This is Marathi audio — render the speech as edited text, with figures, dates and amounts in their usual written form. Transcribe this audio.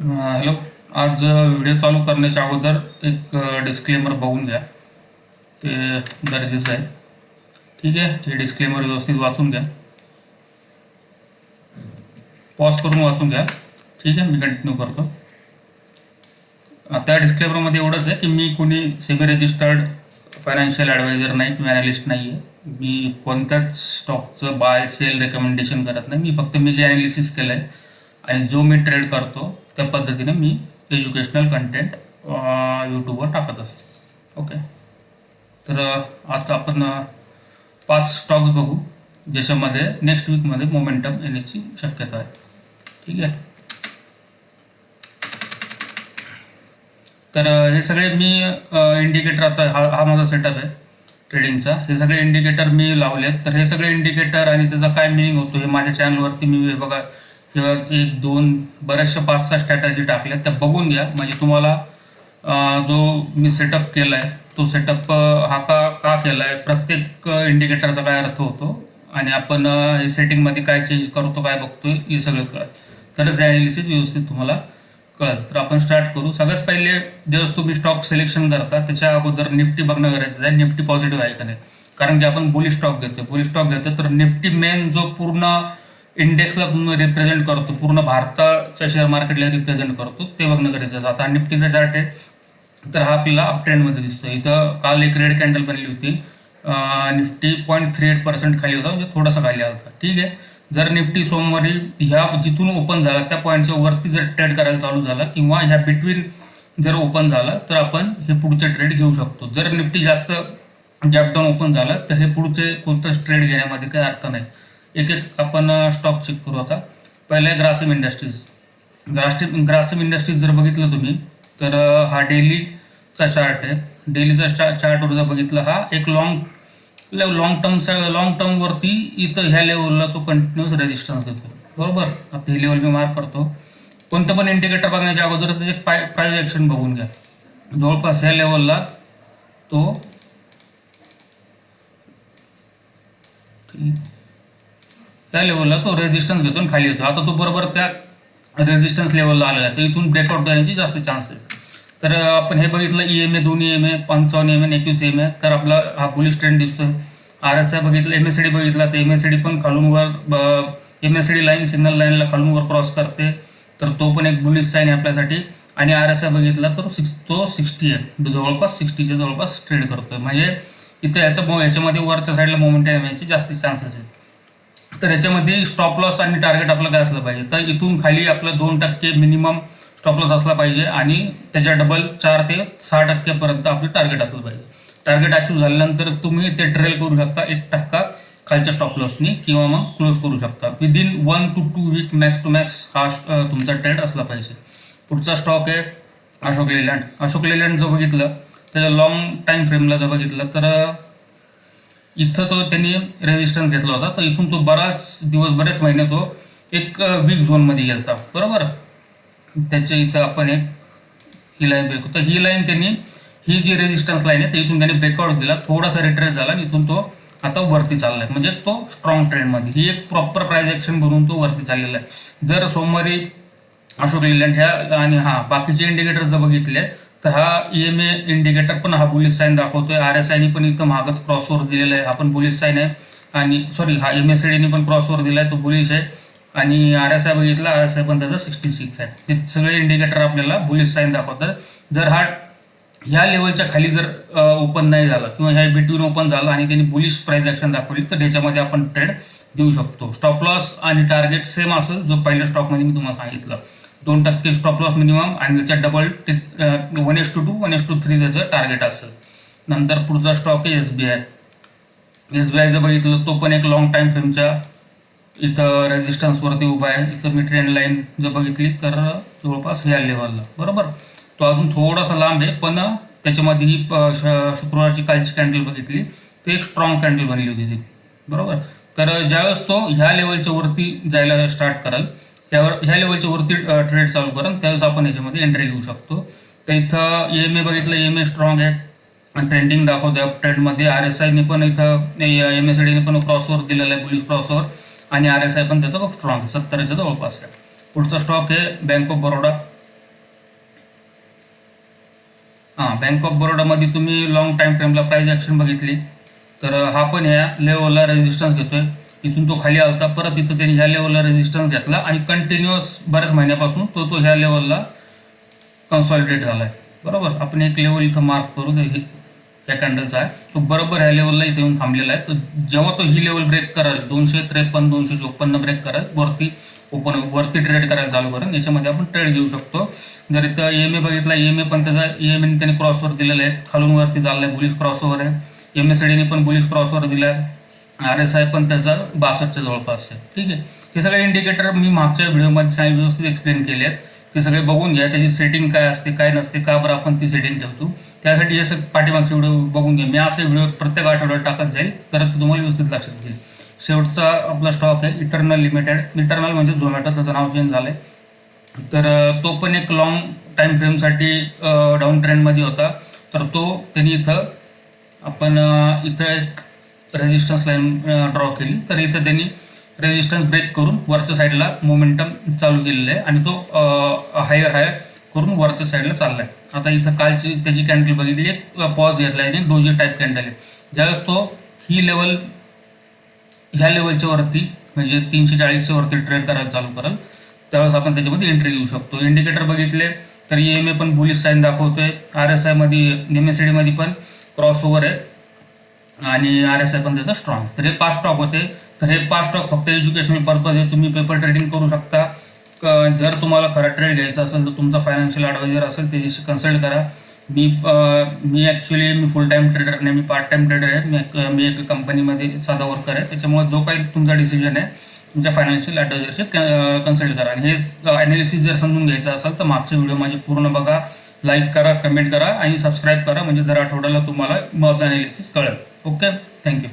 हॅलो. आज व्हिडिओ चालू करण्याच्या अगोदर एक डिस्क्लेमर बघून घ्या, ते गरजेचं आहे. ठीक आहे, हे डिस्क्लेमर व्यवस्थित वाचून घ्या, पॉज करून वाचून घ्या. ठीक आहे, मी कंटिन्यू करतो. आता या डिस्क्लेमरमध्ये एवढंच आहे की मी कोणी सेमी रजिस्टर्ड फायनान्शियल ॲडवायझर नाही किंवा ॲनालिस्ट नाही आहे. मी कोणत्याच स्टॉकचं बाय सेल रेकमेंडेशन करत नाही. मी फक्त मी जे ॲनालिसिस केलं आहे आणि जो मी ट्रेड करतो त्या पद्धतीने मी एज्युकेशनल कंटेंट यूट्यूबवर टाकत असतो. ओके, तर आता आपण 5 स्टॉक्स बघू ज्याच्यामध्ये नेक्स्ट वीकमध्ये मोमेंटम येण्याची शक्यता आहे. ठीक आहे, तर हे सगळे मी इंडिकेटर, आता हा माझा सेटअप आहे ट्रेडिंगचा. हे सगळे इंडिकेटर मी लावलेत. तर हे सगळे इंडिकेटर आणि त्याचा काय मिनिंग होतो हे माझ्या चॅनलवरती मी बघा किंवा 1-2 बऱ्याचशा 5-6 स्ट्रॅटर्जी टाकल्यात, त्या बघून घ्या. म्हणजे तुम्हाला जो मी सेटअप केला आहे तो सेटअप हा का केला आहे, प्रत्येक इंडिकेटरचा काय अर्थ होतो आणि आपण हे सेटिंगमध्ये काय चेंज करतो, काय बघतोय, हे सगळं कळत. तरच ॲनालिसिस व्यवस्थित तुम्हाला कळत. तर आपण स्टार्ट करू. सगळ्यात पहिले ज्यावेळेस तुम्ही स्टॉक सिलेक्शन करता त्याच्या अगोदर निफ्टी बघणं गरजेचं आहे. निफ्टी पॉझिटिव्ह आहे का नाही, कारण की आपण बुलिश स्टॉक घेतो. तर निफ्टी मेन जो पूर्ण इंडेक्सला रिप्रेझेंट करतो, पूर्ण भारताच्या शेअर मार्केटला रिप्रेझेंट करतो, ते बघणं गरजेचं. आता निफ्टीचा चार्ट आहे, तर हा आपल्याला अप ट्रेंडमध्ये दिसतो. इथं काल एक रेड कॅन्डल बनली होती. निफ्टी 0.38% खाली होता, म्हणजे थोडासा खाली आला होता. ठीक आहे, जर निफ्टी सोमवारी ह्या जिथून ओपन झाला त्या पॉईंटच्या वरती जर ट्रेड करायला चालू झाला किंवा ह्या बिटवीन जर ओपन झाला तर आपण हे पुढचे ट्रेड घेऊ शकतो. जर निफ्टी जास्त गॅप डाऊन ओपन झाला तर हे पुढचे कोणतंच ट्रेड घेण्यामध्ये काही अर्थ नाही. एक एक आपण स्टॉक चेक करू. आता पहिलं आहे ग्रासिम इंडस्ट्रीज. ग्रासिम इंडस्ट्रीज जर बघितलं तुम्ही तर हा डेलीचा चार्ट आहे. डेलीचा चार्टवर जर बघितलं, हा एक लॉंग टर्मवरती इथं ह्या लेवलला तो कंटिन्युअस रेजिस्टन्स देतो. बरोबर, आता ही लेवल मी मार्क करतो. कोणतं पण इंडिकेटर बघण्याच्या अगोदर त्याचे प्राइस ॲक्शन बघून घ्या. जवळपास ह्या लेवलला तो त्या लेवलला तो रेजिस्टन्स घेतो आणि खाली येतो. आता तो बरोबर त्या रेजिस्टन्स लेवलला आलेला आहे, तर इथून ब्रेकआउट करण्याची जास्त चान्स आहे. तर आपण हे बघितलं, EMA 2 EMA 55 EMA 21 EMA, तर आपला हा बुलिश ट्रेंड दिसतोय. RSI बघितलं, MACD बघितला तर MACD पण खालून वर, MACD लाईन सिग्नल लाईनला खालून वर क्रॉस करते, तर तो पण एक बुलिश साईन आहे आपल्यासाठी. आणि RSI बघितला तर तो 60 आहे, जवळपास 60च्या जवळपास ट्रेड करतोय. म्हणजे इथं याच्यामध्ये वरच्या साईडला मोमेंटम येण्याचे जास्त चान्सेस आहेत. तर याच्यामध्ये स्टॉप लॉस आणि टार्गेट आपलं काय असलं पाहिजे, तर इथून खाली आपलं 2% मिनिमम स्टॉप लॉस असला पाहिजे आणि त्याच्या डबल 4 ते 6% आपलं टार्गेट असलं पाहिजे. टार्गेट अचीव्ह झाल्यानंतर तुम्ही ते ट्रेल करू शकता 1% खालच्या स्टॉप लॉसनी किंवा मग क्लोज करू शकता. Within 1 to 2 week max to max हा तुमचा ट्रेड असला पाहिजे. पुढचा स्टॉक आहे अशोक लेलँड. अशोक लेलँड जर बघितलं त्याच्या लॉंग टाईम फ्रेमला जर बघितलं तर इथं तो त्यांनी रेजिस्टन्स घेतला होता, तर इथून तो बरेच महिने तो एक वीक झोनमध्ये गेला. बरोबर, त्याच्या इथं आपण एक ही लाईन ब्रेक होतं. ही लाईन त्यांनी, ही जी रेजिस्टन्स लाईन आहे, इथून त्यांनी ब्रेकआउट दिला, थोडासा रिट्रेस झाला आणि इथून तो आता वरती चालला आहे. म्हणजे तो स्ट्रॉंग ट्रेंडमध्ये, ही एक प्रॉपर प्राइस ॲक्शन बनवून तो वरती चाललेला आहे. जर सोमवारी अशोक लेलँड ह्या आणि बाकीचे इंडिकेटर जर बघितले तर हा EMA इंडिकेटर पण हा बुलिश साईन दाखवतोय. RSI पण इथं मागच क्रॉसवर दिलेला आहे, हा पण बुलिश साईन आहे. आणि सॉरी, हा MACD पण क्रॉसवर दिला आहे, तो बुलिश आहे. आणि RSI बघितला, RSI पण त्याचा 66 आहे. ते सगळे इंडिकेटर आपल्याला बुलिश साईन दाखवतात. जर हा ह्या लेवलच्या खाली जर ओपन नाही झाला किंवा ह्या बिटवीन ओपन झाला आणि त्यांनी बुलिश प्राइस ॲक्शन दाखवली तर त्याच्यामध्ये आपण ट्रेड देऊ शकतो. स्टॉप लॉस आणि टार्गेट सेम असेल जो पहिल्या स्टॉकमध्ये मी तुम्हाला सांगितलं, 2% स्टॉप लॉस मिनिमम आणि त्याच्या डबल 1:2 1:3 त्याचं टार्गेट असेल. नंतर पुढचा स्टॉक आहे SBI. SBI जर बघितलं तो पण एक लॉंग टाईम फ्रेमच्या इथं रेजिस्टन्सवरती उभा आहे. इथं मी ट्रेंड लाईन जर बघितली तर जवळपास ह्या लेवलला. बरोबर, तो अजून थोडासा लांब आहे, पण त्याच्यामध्ये ही शुक्रवारची कालची कॅन्डल बघितली तर एक स्ट्रॉंग कॅन्डल बनली होती ती. बरोबर, तर ज्यावेळेस तो ह्या लेवलच्या वरती जायला स्टार्ट कराल, ह्या लेवलच्या वरती ट्रेड चालू कराल, त्यावेळेस आपण याच्यामध्ये एंट्री घेऊ शकतो. तर इथं EMA बघितलं, EMA स्ट्रॉंग आहे, ट्रेंडिंग दाखवतोय अप ट्रेंडमध्ये. RSI पण इथं MACD पण क्रॉसवर दिलेला आहे, बुलिश क्रॉसवर, आणि RSI पण त्याचा खूप स्ट्रॉंग आहे, 70च्या जवळपास आहे. पुढचा स्टॉक आहे bank of Baroda. Bank of बरोडामध्ये तुम्ही लॉंग टाईम फ्रेमला प्राईस ॲक्शन बघितली तर हा पण ह्या लेवलला रेजिस्टन्स घेतोय. इथून तो खाली आलता, परत इथं त्यांनी ह्या लेवलला रेजिस्टन्स घेतला आणि कंटिन्युअस बऱ्याच महिन्यापासून तो ह्या लेवलला कन्सॉलिडेट झाला आहे. बरोबर, आपण एक लेवल इथं मार्क करू या कॅन्डलचा आहे, तो बरोबर ह्या लेवलला इथे येऊन थांबलेला आहे. तर जेव्हा तो ही लेवल ब्रेक करेल 253 254 ब्रेक करेल, वरती ट्रेड करायला चालू करेल, याच्यामध्ये आपण ट्रेड घेऊ शकतो. जर इथं EMA बघितला, EMA पण त्याचा EMA त्याने क्रॉसवर दिलेला आहे, खालून वरती चाललाय, बुलिश क्रॉसवर आहे. MACD पण बुलिश क्रॉसवर दिलाय. RSI पण त्याचा 62च्या जवळपास आहे. ठीक आहे, हे सगळे इंडिकेटर मी मागच्या व्हिडिओमध्ये व्यवस्थित एक्सप्लेन केले आहेत, ते सगळे बघून घ्या. त्याची सेटिंग काय असते काय नसते, का बरं आपण ती सेटिंग ठेवतो, त्यासाठी हे सगळं पाठीमागचे व्हिडिओ बघून घ्या. मी असे व्हिडिओ प्रत्येक आठवड्यात टाकत जाईल, तर तुम्हाला व्यवस्थित लक्षात येईल. शेवटचा आपला स्टॉक आहे इटर्नल लिमिटेड. इटर्नल म्हणजे झोमॅटो, त्याचं नाव चेंज झालंय. तर तो पण एक लॉंग टाईम फ्रेमसाठी डाऊन ट्रेंडमध्ये होता. तर तो त्यांनी इथं एक रेजिस्टन्स लाईन ड्रॉ केली. तर इथं त्यांनी रेजिस्टन्स ब्रेक करून वरच्या साईडला मोमेंटम चालू केलेलं आहे आणि तो हायर करून वरच्या साईडला चालला आहे. आता इथं कालची त्याची कॅन्डल बघितली, एक पॉज घेतला आहे, डोजी टाईप कॅन्डल आहे. ज्यावेळेस तो ही लेवल ह्या लेवलच्या वरती म्हणजे 340च्या वरती ट्रेड करायला चालू करेल, त्यावेळेस आपण त्याच्यामध्ये एंट्री घेऊ शकतो. इंडिकेटर बघितले तर EMA पण बुलिश साईन दाखवतोय, RSI मध्ये MACD मध्ये पण क्रॉस ओव्हर आहे आणि RSI पण त्याचा स्ट्रॉंग. तर हे 5 स्टॉक होते. तर हे 5 स्टॉक फक्त एज्युकेशनल पर्पज आहे, तुम्ही पेपर ट्रेडिंग करू शकता. जर तुम्हाला खरा ट्रेड घ्यायचा असेल तर तुमचा फायनान्शियल ॲडवायझर असेल त्याच्याशी कन्सल्ट करा. मी फुल टाईम ट्रेडर नाही, मी पार्ट टाईम ट्रेडर आहे. मी एक कंपनीमध्ये साधा वर्कर आहे, त्याच्यामुळे जो काही तुमचा डिसिजन आहे तुमच्या फायनान्शियल ॲडवायझरशी कन्सल्ट करा. आणि हे ॲनालिसिस जर समजून घ्यायचं असेल तर मागचे व्हिडिओ माझे पूर्ण बघा, लाईक करा, कमेंट करा आणि सबस्क्राईब करा, म्हणजे दर आठवड्याला तुम्हाला माझं ॲनालिसिस कळेल. Okay, thank you.